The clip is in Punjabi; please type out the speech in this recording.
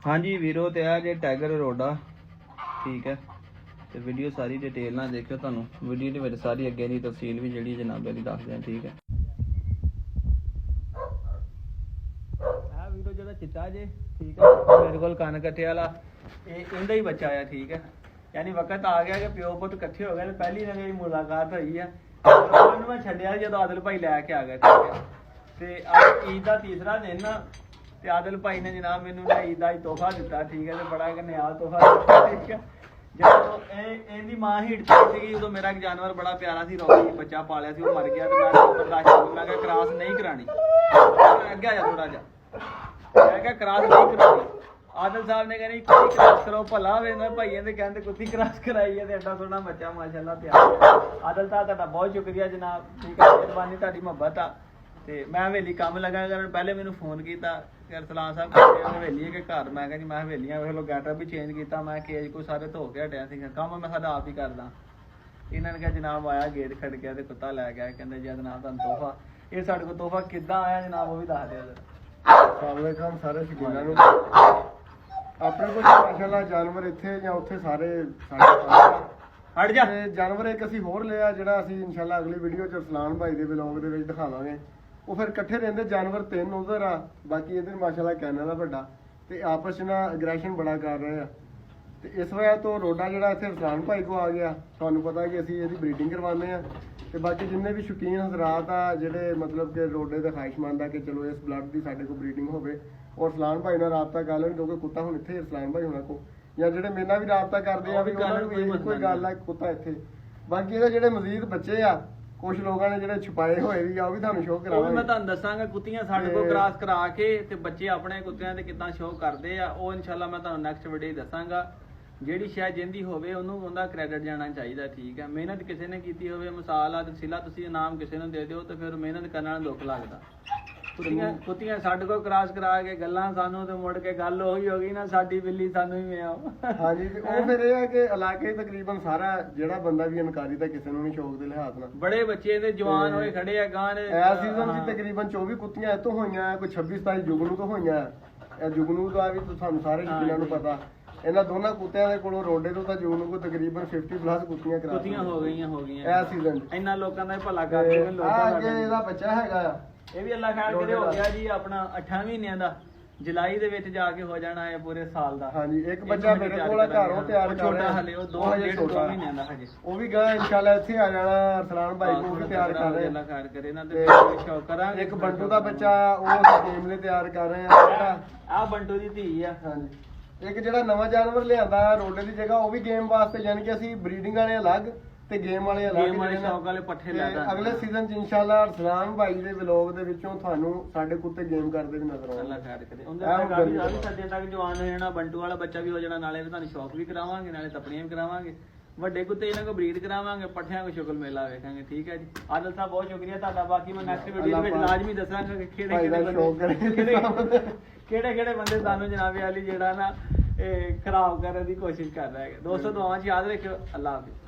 हाँ जी वीरो ते आ जे टाइगर रोडा ठीक है ਤੇ ਵੀਡੀਓ ਸਾਰੀ ਡਿਟੇਲ ਨਾਲ ਦੇਖਿਓ ਤੁਹਾਨੂੰ ਵੀਡੀਓ ਦੇ ਵਿੱਚ ਸਾਰੀ ਅੱਗੇ ਦੀ ਤਫਸੀਲ ਵੀ ਜਿਹੜੀ ਜਨਾਬ ਦੀ ਦੱਸਦੇ ਆ ਠੀਕ ਹੈ ਆ ਵੀਡੀਓ ਜਿਹੜਾ ਚਿੱਟਾ ਜੇ ਠੀਕ ਹੈ ਮੇਰੇ ਕੋਲ ਕੰਨ ਕੱਟੇ ਵਾਲਾ ਇਹ ਇਹਦਾ ਹੀ ਬੱਚਾ ਆ ਠੀਕ ਹੈ ਯਾਨੀ ਵਕਤ ਆ ਗਿਆ ਕਿ ਪਿਓ ਪੁੱਤ ਇਕੱਠੇ ਹੋ ਗਏ ਤੇ ਪਹਿਲੀ ਨਾ ਮੇਰੀ ਮੁਲਾਕਾਤ ਹੋਈ ਆ ਉਹਨੂੰ ਮੈਂ ਛੱਡਿਆ ਜਦੋਂ ਆਦਲ ਭਾਈ ਲੈ ਕੇ ਆ ਗਿਆ ਠੀਕ ਹੈ ਤੇ ਅੱਜ ਈਦ ਦਾ ਤੀਸਰਾ ਦਿਨ ਆ ਤੇ ਆਦਲ ਭਾਈ ਨੇ ਜਨਾਬ ਮੈਨੂੰ ਈਦ ਦਾ ਹੀ ਤੋਹਫਾ ਦਿੱਤਾ ਠੀਕ ਹੈ ਤੇ ਬੜਾ ਇੱਕ ਨਿਆਲ ਤੋਹਫਾ ਦਿੱਤਾ ਠੀਕ ਹੈ ਜਦੋਂ ਇਹਦੀ ਮਾਂ ਹੀਟ ਪਈ ਸੀਗੀ ਉਦੋਂ ਮੇਰਾ ਇੱਕ ਜਾਨਵਰ ਬੜਾ ਪਿਆਰਾ ਸੀ ਰੋਕੀ ਬੱਚਾ ਪਾਲਿਆ ਸੀ ਉਹ ਮਰ ਗਿਆ ਤੇ ਮੈਂ ਬਰਦਾਸ਼ਤ ਮੈਂ ਕਿਹਾ ਕ੍ਰਾਸ ਨਹੀਂ ਕਰਾਣੀ ਅੱਗੇ ਆ ਜਾ ਥੋੜਾ ਜਿਹਾ ਮੈਂ ਕਿਹਾ ਕ੍ਰਾਸ ਨਹੀਂ ਕਰਾਣੀ ਆਦਲ ਸਾਹਿਬ ਨੇ ਕਹਿੰਦੇ ਕੁੱਤੀ ਕ੍ਰਾਸ ਕਰੋ ਭਲਾ ਹੋਵੇ ਨਾ ਭਾਈਆਂ ਦੇ ਕਹਿੰਦੇ ਕੁੱਤੀ ਕ੍ਰਾਸ ਕਰਾਈ ਹੈ ਤੇ ਐਡਾ ਸੋਹਣਾ ਬੱਚਾ ਮਾਸ਼ਾਅੱਲਾ ਪਿਆਰ ਆਦਲ ਸਾਹਿਬ ਤੁਹਾਡਾ ਬਹੁਤ ਸ਼ੁਕਰੀਆ ਜਨਾਬ ਠੀਕ ਹੈ ਮਿਹਰਬਾਨੀ ਤੁਹਾਡੀ ਮੁਹੱਬਤ ਆ ਤੇ ਮੈਂ ਹਵੇਲੀ ਕੰਮ ਲੱਗਾ ਕਰਨ ਪਹਿਲੇ ਮੈਨੂੰ ਫੋਨ ਕੀਤਾ ਕਿ ਅਰਸਲਾਨ ਸਾਹਿਬ ਕਹਿੰਦੇ ਹਵੇਲੀ ਹੈ ਕਿ ਘਰ ਮੈਂ ਕਿਹਾ ਜੀ ਮੈਂ ਹਵੇਲੀਆਂ ਵੇਖ ਲਓ ਗੈਟਅਪ ਵੀ ਚੇਂਜ ਕੀਤਾ ਮੈਂ ਕੇਜ ਕੋਈ ਸਾਰੇ ਧੋ ਕੇ ਹਟਿਆ ਸੀ ਕੰਮ ਮੈਂ ਸਾਡਾ ਆਪ ਹੀ ਕਰਦਾ ਇਹਨਾਂ ਨੇ ਕਿਹਾ ਜਨਾਬ ਆਇਆ ਗੇਟ ਖੜ ਗਿਆ ਤੇ ਕੁੱਤਾ ਲੈ ਗਿਆ ਕਹਿੰਦੇ ਜੀ ਜਨਾਬ ਤੁਹਾਨੂੰ ਤੋਹਫਾ ਇਹ ਸਾਡੇ ਕੋਲ ਤੋਹਫਾ ਕਿੱਦਾਂ ਆਇਆ ਜਨਾਬ ਉਹ ਵੀ ਦੱਸ ਦਿਓ ਜਰਾ ਸਾਲੇਕਮ ਸਾਰੇ ਸ਼ਕੀਨਾਂ ਨੂੰ ਆਪਣੇ ਕੋਲ ਮਾਸ਼ਾਅੱਲਾ ਜਾਨਵਰ ਇੱਥੇ ਜਾਂ ਉੱਥੇ ਸਾਰੇ ਹਟ ਜਾ ਤੇ ਜਾਨਵਰ ਇੱਕ ਅਸੀਂ ਹੋਰ ਲਿਆ ਜਿਹੜਾ ਅਸੀਂ ਇਨਸ਼ਾਅੱਲਾ ਅਗਲੀ ਵੀਡੀਓ ਚ ਅਰਸਲਾਨ ਭਾਈ ਦੇ ਵਲੌਗ ਦੇ ਵਿੱਚ ਦਿਖਾਵਾਂਗੇ ਉਹ ਫਿਰ ਇਕੱਠੇ ਰਹਿੰਦੇ ਜਾਨਵਰ ਤਿੰਨ ਉਧਰ ਆ ਬਾਕੀ ਇਧਰ ਮਾਸ਼ਾਅੱਲਾ ਕੈਨਲ ਆ ਵੱਡਾ ਤੇ ਆਪਸ ਨਾਲ ਐਗਰੈਸ਼ਨ ਬੜਾ ਕਰ ਰਹੇ ਆ ਤੇ ਇਸ ਵਜ੍ਹਾ ਤੋਂ ਰੋਡਾ ਜਿਹੜਾ ਇੱਥੇ ਅਰਸਲਾਨ ਭਾਈ ਕੋ ਆ ਗਿਆ ਤੁਹਾਨੂੰ ਪਤਾ ਕਿ ਅਸੀਂ ਇਹਦੀ ਬਰੀਡਿੰਗ ਕਰਵਾਉਂਦੇ ਆ ਤੇ ਬਾਕੀ ਜਿੰਨੇ ਵੀ ਸ਼ੌਕੀਨ ਹਜ਼ਰਾਤ ਆ ਜਿਹੜੇ ਮਤਲਬ ਕਿ ਰੋਡੇ ਦਾ ਖਾਹਿਸ਼ਮੰਦ ਆ ਕਿ ਚਲੋ ਇਸ ਬਲੱਡ ਦੀ ਸਾਡੇ ਕੋਲ ਬਰੀਡਿੰਗ ਹੋਵੇ ਔਰ ਅਰਸਲਾਨ ਭਾਈ ਨਾਲ ਰਾਬਤਾ ਕਰ ਲੈਣ ਕਿਉਂਕਿ ਕੁੱਤਾ ਹੁਣ ਇੱਥੇ ਅਰਸਲਾਨ ਭਾਈ ਹੋਣਾ ਕੋ ਜਾਂ ਜਿਹੜੇ ਮੇਰੇ ਨਾਲ ਵੀ ਰਾਬਤਾ ਕਰਦੇ ਆ ਵੀ ਉਹਨਾਂ ਨੂੰ ਵੀ ਕੋਈ ਗੱਲ ਆ ਕੁੱਤਾ ਇੱਥੇ ਬਾਕੀ ਇਹਦੇ ਜਿਹੜੇ ਮਜ਼ੀਦ ਬੱਚੇ ਆ ਕੁਝ ਲੋਕਾਂ ਨੇ ਜਿਹੜੇ ਛੁਪਾਏ ਹੋਏ ਵੀ ਆ ਉਹ ਵੀ ਤੁਹਾਨੂੰ ਸ਼ੋਅ ਕਰਾਵਾਂਗੇ ਮੈਂ ਤੁਹਾਨੂੰ ਦੱਸਾਂਗਾ ਕੁੱਤੀਆਂ ਸਾਡੇ ਕੋਲ ਕ੍ਰਾਸ ਕਰਾ ਕੇ ਤੇ ਬੱਚੇ ਆਪਣੇ ਕੁੱਤਿਆਂ ਦੇ ਕਿੱਦਾਂ ਸ਼ੋਅ ਕਰਦੇ ਆ ਉਹ ਇਨਸ਼ਾਅੱਲਾ ਮੈਂ ਤੁਹਾਨੂੰ ਨੈਕਸਟ ਵੀਡੀਓ ਦੱਸਾਂਗਾ ਜਿਹੜੀ ਸ਼ਾਇਦ ਜਿੰਦੀ ਹੋਵੇ ਉਹਨੂੰ ਉਹਦਾ ਕ੍ਰੈਡਿਟ ਜਾਣਾ ਚਾਹੀਦਾ ਠੀਕ ਹੈ ਮਿਹਨਤ ਕਿਸੇ ਨੇ ਕੀਤੀ ਹੋਵੇ ਮਿਸਾਲ ਆ ਤਸੀਲਾ ਤੁਸੀਂ ਇਨਾਮ ਕਿਸੇ ਨੂੰ ਦੇ ਦਿਓ ਤੇ ਫਿਰ ਮਿਹਨਤ ਕਰਨ ਨਾਲ ਦੁੱਖ ਲੱਗਦਾ ਕੁੱਤੀਆਂ ਸਾਡੇ ਕੋਲ ਕ੍ਰਾਸ ਕਰਾ ਕੇ ਗੱਲਾਂ ਸਾਨੂੰ ਤੇ ਮੁੜ ਕੇ ਗੱਲ ਉਹੀ ਹੋ ਗਈ ਨਾ ਸਾਡੀ ਬਿੱਲੀ ਸਾਨੂੰ ਹੀ ਮਿਆਓ ਹਾਂਜੀ ਤੇ ਉਹ ਫਿਰ ਇਹ ਹੈ ਕਿ ਇਲਾਕੇ ਤਕਰੀਬਨ ਸਾਰਾ ਜਿਹੜਾ ਬੰਦਾ ਵੀ ਇਨਕਾਰੀ ਦਾ ਕਿਸੇ ਨੂੰ ਨਹੀਂ ਸ਼ੌਕ ਦੇ ਲਿਹਾਜ਼ ਨਾਲ ਬੜੇ ਬੱਚੇ ਤੇ ਜਵਾਨ ਹੋਏ ਖੜੇ ਆ ਗਾਂ ਦੇ ਇਸ ਸੀਜ਼ਨ 'ਚ ਤਕਰੀਬਨ 24 ਕੁੱਤੀਆਂ ਇੱਥੋਂ ਹੋਈਆਂ ਕੋਈ 26 27 ਜੁਗਨੂ ਤੋਂ ਹੋਈਆਂ ਇਹ ਜੁਗਨੂ ਦਾ ਵੀ ਤੁਹਾਨੂੰ ਸਾਰੇ ਸ਼ਕੀਨਾਂ ਨੂੰ ਪਤਾ ਇਹਨਾਂ ਦੋਨਾਂ ਕੁੱਤਿਆਂ ਦੇ ਕੋਲੋਂ ਰੋਡੇ ਤੋਂ ਤਾਂ ਜੁਗਨੂ ਕੋ ਤਕਰੀਬਨ 50 ਪਲੱਸ ਕੁੱਤੀਆਂ ਹੋ ਗਈਆਂ ਇਸ ਸੀਜ਼ਨ 'ਚ ਇੰਨਾ ਲੋਕਾਂ ਦਾ ਭਲਾ ਕਰਦੇ ਨੇ ਲੋਕਾਂ ਦਾ ਅੱਗੇ ਇਹਦਾ ਬੱਚਾ ਹੈਗਾ ਆ ਇਹ ਵੀ ਅੱਲਾ ਖੈਰ ਕਰੇ ਹੋ ਗਿਆ ਜੀ ਆਪਣਾ 8 ਮਹੀਨਿਆਂ ਦਾ ਜੁਲਾਈ ਦੇ ਵਿੱਚ ਜਾ ਕੇ ਹੋ ਜਾਣਾ ਹੈ ਪੂਰੇ ਸਾਲ ਦਾ ਹਾਂਜੀ ਇੱਕ ਬੱਚਾ ਮੇਰੇ ਕੋਲ ਘਰੋਂ ਤਿਆਰ ਕਰ ਛੋਟਾ ਹਲੇ ਉਹ 2 ਮਹੀਨਿਆਂ ਦਾ ਹਜੇ ਉਹ ਵੀ ਗਾ ਇਨਸ਼ਾਅੱਲਾ ਇੱਥੇ ਆ ਜਾਣਾ ਅਰਸਲਾਨ ਭਾਈ ਨੂੰ ਵੀ ਤਿਆਰ ਕਰ ਰਹੇ ਅੱਲਾ ਖੈਰ ਕਰੇ ਇਹਨਾਂ ਦੇ ਸ਼ੌਕ ਕਰਾਂਗੇ ਇੱਕ ਬੰਟੂ ਦਾ ਬੱਚਾ ਉਹ ਟੀਮ ਲਈ ਤਿਆਰ ਕਰ ਰਹੇ ਆ ਆ ਬੰਟੂ ਦੀ ਧੀ ਆ ਹਾਂਜੀ ਇੱਕ ਜਿਹੜਾ ਨਵਾਂ ਜਾਨਵਰ ਲਿਆਂਦਾ ਰੋਡੇ ਦੀ ਜਗ੍ਹਾ ਉਹ ਵੀ ਗੇਮ ਵਾਸਤੇ ਯਾਨੀ ਕਿ ਅਸੀਂ ਬਰੀਡਿੰਗ ਵਾਲੇ ਅਲੱਗ ਤੇ ਗੇਮ ਵਾਲੇ ਅਲੱਗ ਸ਼ੌਕ ਵਾਲੇ ਪੱਠੇ ਲੈ ਦਾਂਗੇ ਅਗਲੇ ਸੀਜ਼ਨ 'ਚ ਇਨਸ਼ਾਅੱਲਾ ਅਰਸਲਾਨ ਭਾਈ ਦੇ ਵਲੌਗ ਦੇ ਵਿੱਚੋਂ ਤੁਹਾਨੂੰ ਸਾਡੇ ਕੁੱਤੇ ਗੇਮ ਕਰਦੇ ਵੀ ਨਜ਼ਰ ਆਉਣਗੇ ਅੱਲਾ ਖੈਰ ਕਰੇ ਉਹਦੇ ਨਾਲ ਵੀ ਸੱਜੇ ਤੱਕ ਜਵਾਨ ਹੋ ਜਾਣਾ ਬੰਟੂ ਵਾਲਾ ਬੱਚਾ ਵੀ ਹੋ ਜਾਣਾ ਨਾਲੇ ਤੁਹਾਨੂੰ ਸ਼ੌਕ ਵੀ ਕਰਾਵਾਂਗੇ ਨਾਲੇ ਤਪਣੀਆਂ ਵੀ ਕਰਾਵਾਂਗੇ ਵੱਡੇ ਕੁੱਤੇ ਇਹਨਾਂ ਕੋ ਬਰੀਡ ਕਰਾਵਾਂਗੇ ਪੱਠਿਆਂ ਕੋ ਸ਼ੁਕਲ ਮੇਲਾ ਵੇਖਾਂਗੇ ਠੀਕ ਹੈ ਜੀ ਆਦਲ ਸਾਹਿਬ ਬਹੁਤ ਸ਼ੁਕਰੀਆ ਤੁਹਾਡਾ ਬਾਕੀ ਮੈਂ ਨੈਕਸਟ ਵੀਡੀਓ ਵਿੱਚ ਲਾਜ਼ਮੀ ਦੱਸਾਂਗਾ ਕਿ ਕਿਹੜੇ ਬੰਦੇ ਸਾਨੂੰ ਜਨਾਬੇ ਵਾਲੀ ਜਿਹੜਾ ਨਾ ਇਹ ਖਰਾਬ ਕਰਨ ਦੀ ਕੋਸ਼ਿਸ਼ ਕਰ ਰਹੇ ਹੈਗੇ ਦੋਸਤੋ ਦੁਆਵਾਂ 'ਚ ਯਾਦ ਰੱਖਿਓ ਅੱਲਾ ਹਾਫਿਜ਼